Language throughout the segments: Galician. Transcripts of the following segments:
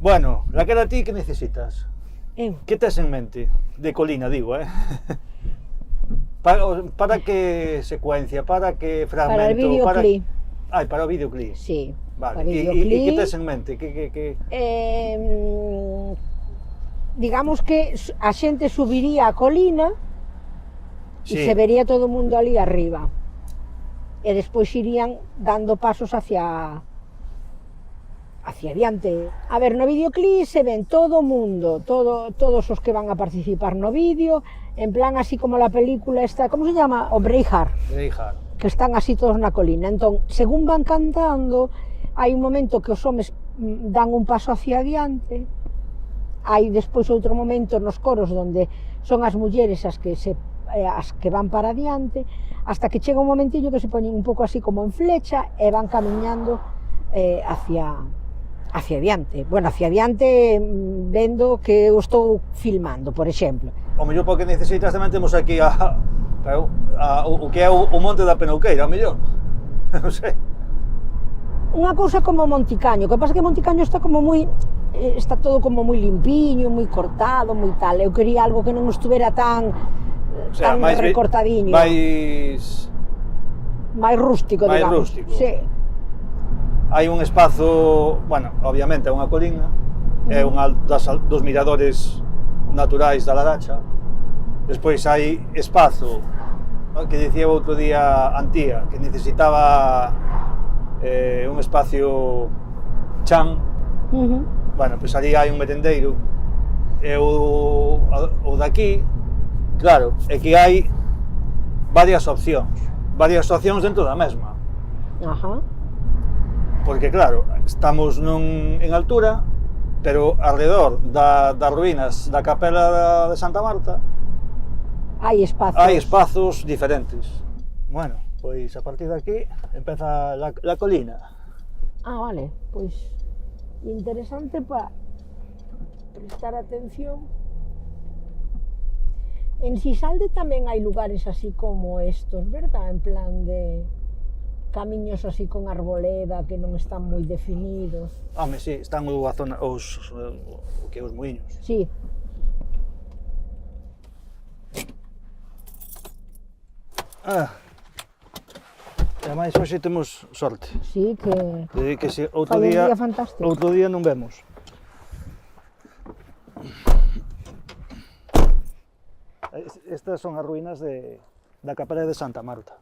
Bueno, Raquel, a ti que necesitas? Eu. Que tes en mente? De colina, digo, Para que secuencia, para que fragmento? Para el videoclip. Para o videoclip. Sí, Vale. para videoclip. E que tes en mente? Digamos que a xente subiría a colina Sí. e se vería todo o mundo ali arriba. E despois irían dando pasos hacia adiante. A ver, no videoclip se ven todo o mundo, todos os que van a participar no vídeo, en plan así como la película esta, como se llama? O Braveheart. Que están así todos na colina. Entón, según van cantando, hai un momento que os homes dan un paso hacia adiante, hai despois outro momento nos coros onde son as mulleres as que van para adiante, hasta que chega un momentillo que se poñen un pouco así como en flecha e van camiñando hacia adiante. Bueno, hacia adiante vendo que eu estou filmando, por exemplo. O mellor porque necesitas tamén temos aquí o que é o Monte da Penouqueira, o mellor. Non sei. Unha cousa como Monticaño, que pasa que Monticaño está como moi está todo como moi limpiño, moi cortado, moi tal. Eu quería algo que non estuvera tan máis recortadiño. Máis rústico, digamos. Máis rústico. Sí. Hai un espazo, bueno, obviamente é unha colina, é un dos miradores naturais da Laracha. Despois hai espazo, que dicía outro día Antía, que necesitaba un espacio chan. Bueno, pois ali hai un merendeiro. E o daqui, claro, é que hai varias opcións dentro da mesma. Ajá. Porque claro, estamos en altura, pero alrededor das ruínas da capela de Santa Marta hai espazos diferentes. Bueno, pois a partir de aquí empeza la colina. Vale, pois interesante para prestar atención. En Sisalde tamén hai lugares así como estos, verdad? En plan de camiños así con arboleda que non están moi definidos. Home, si, están a zona, os muiños. Si. E ademais hoxe temos sorte. Si, que se outro fai un día fantástico. Outro día non vemos. Estas son as ruínas da capela de Santa Marta.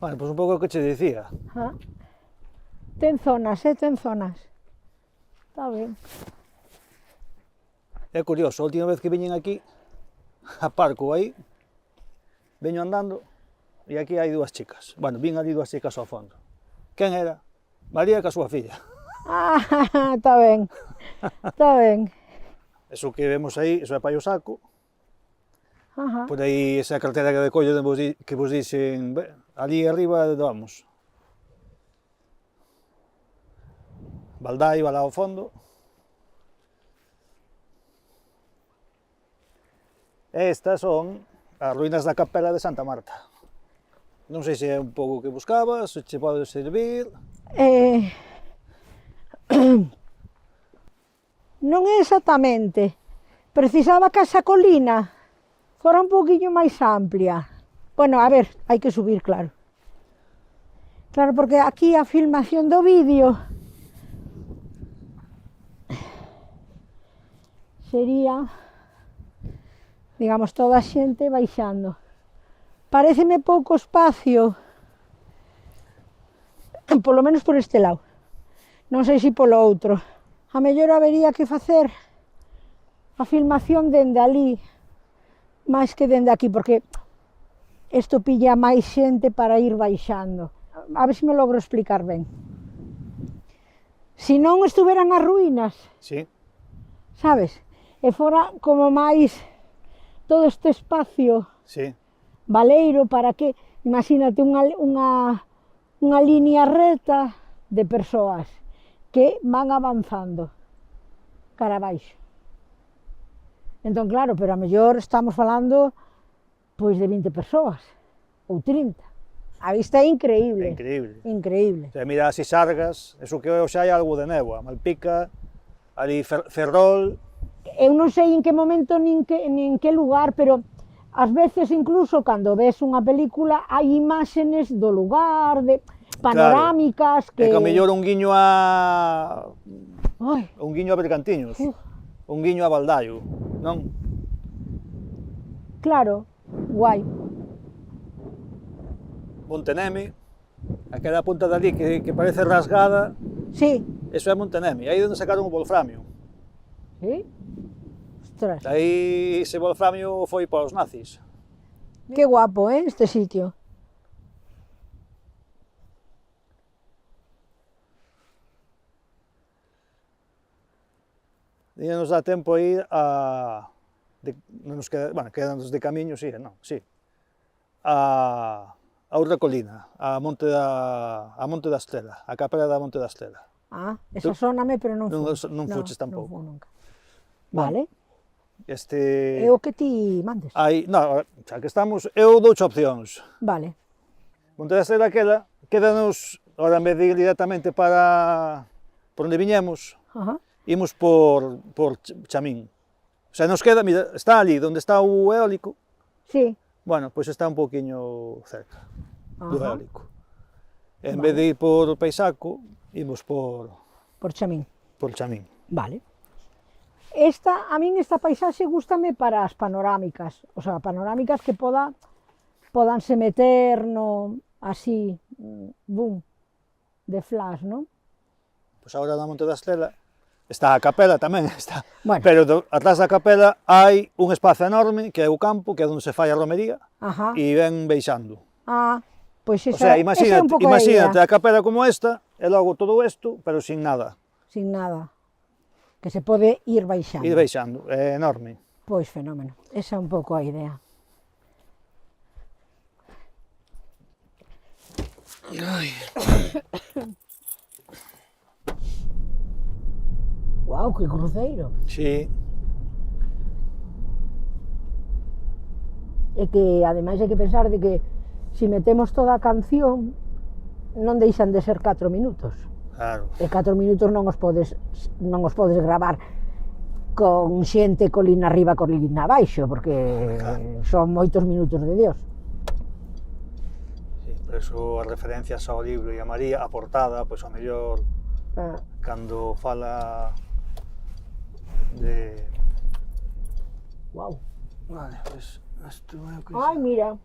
Bueno, pois un pouco o que che dicía. Ten zonas, ten zonas. Está ben. É curioso, a última vez que viñen aquí, aparco aí, veño andando, e aquí hai dúas chicas. Bueno, vin ali dúas chicas ao fondo. Quen era? María ca súa filla. Está ben. Está ben. Eso que vemos aí, eso é Paio Saco. Por aí esa cartera de collo que vos dixen, ali arriba, vamos. Valdai, lá ao fondo. Estas son as ruínas da capela de Santa Marta. Non sei se é un pouco que buscabas, se che pode servir. Non é exactamente. Precisaba que esa colina fora un pouquiño máis amplia. Bueno, a ver, hai que subir, claro. Claro, porque aquí a filmación do vídeo sería, digamos, toda a xente baixando. Paréceme pouco espacio, polo menos por este lado. Non sei se polo outro. A mellor habería que facer a filmación dende ali, máis que dende aquí, porque isto pilla máis xente para ir baixando. A ver se me logro explicar ben. Se non estuveran as ruínas, sí, sabes? E fora como máis todo este espacio sí, baleiro para que, imagínate unha línea recta de persoas que van avanzando cara abaixo. Entón, claro, pero a mellor estamos falando pois de 20 persoas, ou 30. A vista é increíble. é increíble. Increíble. Se mira as Sisargas, eso que hoxe hai algo de néboa, Malpica, ali Ferrol. Eu non sei en que momento nin que lugar, pero ás veces incluso cando ves unha película hai imágenes do lugar, de panorámicas que... É que ao mellor un guiño a... un guiño a Bergantiños, un guiño a Baldaio, non? Claro, guai. Monteneme, aquela punta dali que parece rasgada, Sí. eso é Monteneme, aí onde sacaron o wolframio. Sí? Ostras, Aí ese wolframio foi para os nazis. que guapo, este sitio. E nos dá tempo a ir a... non nos queda, bueno, quedanos de camiño, sí, non, sí. A outra colina, a Monte da Estela, a capela da Monte da Estela. Ah, esa sóname, pero non fui. Non fuches tampouco. Non fui nunca. Vale. Este... É o que ti mandes. Aí, non, xa que estamos, eu douche opcións. Vale. Monte da Estela quédanos, ahora en vez de ir directamente para por onde viñemos, imos por Chamín. O sea, nos queda, mira, está ali, onde está o eólico. Sí. Bueno, pois está un poquinho cerca do eólico. En vez de ir por Paisaco, imos por Chamín. Por Chamín. Vale. A min esta paisaxe gústame para as panorámicas, o sea, panorámicas que podanse meter no, así, boom, de flash, non? Pois agora na Monte da Estela está a capela tamén, está. Bueno. Pero atrás da capela hai un espazo enorme que é o campo, que é onde se fai a romería, e ven beixando. Ah, pois esa, o sea, esa é un pouco imagínate a capela como esta, e logo todo isto, pero sin nada. Sin nada. Que se pode ir baixando. Ir baixando, é enorme. Pois fenómeno, esa é un pouco a idea. Ai. Guau, que cruceiro. Sí. E que, ademais, hai que pensar de que se metemos toda a canción non deixan de ser 4 minutos. Claro. E 4 minutos non os podes gravar con xente colina arriba, colina abaixo, porque son moitos minutos de Dios. Sí, por eso as referencias ao libro e a María, a portada, pois ao mellor, cando fala de... Guau. Vale, pois, isto é o que... Ai, mira.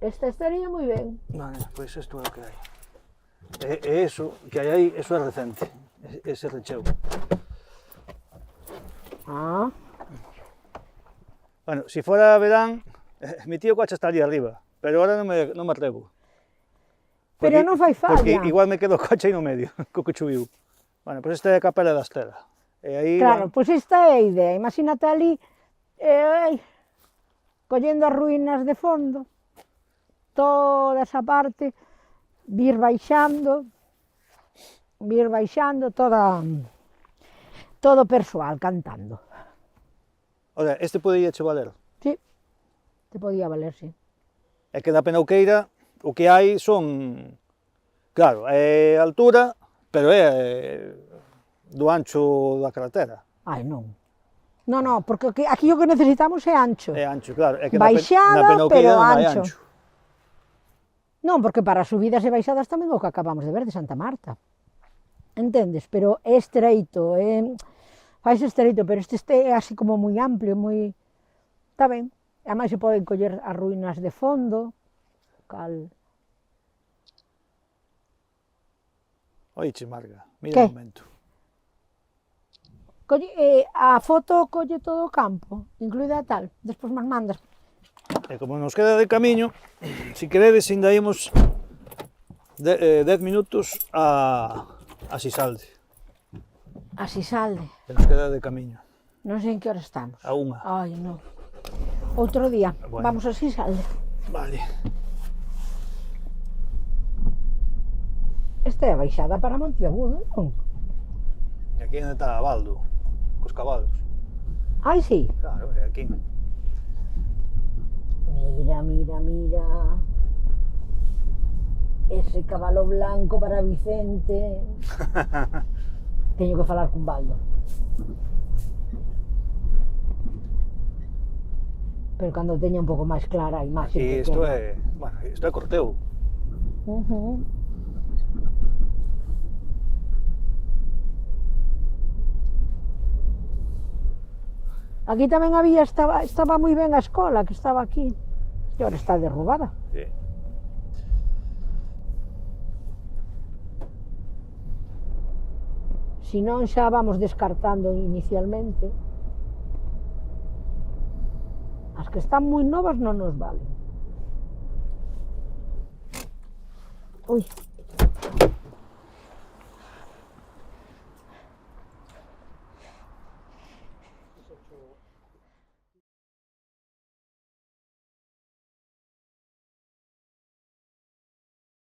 Esta estaría moi ben. Vale, pois isto é o que hai. E eso, que hai aí, eso é recente, ese recheo. Ah. Bueno, se fora verán, mi tío coche está ali arriba, pero ahora non me atrevo. Pero non fai falla. Porque igual me quedo o coche aí no medio, co que chuviu. Bueno, pois esta é a capela da Estela. E aí, claro, pois esta é a idea. Imagínate ali, collendo as ruínas de fondo, toda esa parte, vir baixando, todo persoal cantando. O sea, este podía che valer? Sí, te podía valer, sí. É que da Penauqueira o que hai son, claro, é altura, pero é do ancho da carretera. Ai, non. Non, porque aquí o que necesitamos é ancho. É ancho, claro. É que baixada, pero ancho. Non, porque para subidas e baixadas tamén o que acabamos de ver de Santa Marta. Entendes? Pero é estreito, faise estreito, pero este é así como moi amplio, moi... Está ben. Ademais se poden coller as ruínas de fondo, cal... Oiche, Marga, mira un momento. A foto colle todo o campo, incluída tal, despois máis mandas. E como nos queda de camiño, se queredes, ainda imos 10 minutos a Sisalde. A Sisalde. Que nos queda de camiño. Non sei en que hora estamos. A 1. Ai, non. Outro día, bueno. Vamos a Sisalde. Vale. Esta é a baixada para Monteagudo, non? E aquí onde está Baldo, cos cabalos. Ai, sí. Claro, é aquí. Mira. ese cabalo blanco para Vicente. Teño que falar con Baldo. Pero cando teña un pouco máis clara a imaxe. E isto é, bueno, isto é Corteu. Aquí tamén había, estaba moi ben a escola, que estaba aquí. E agora está derrubada. Sí. Si non xa vamos descartando inicialmente. As que están moi novas non nos valen. Ui.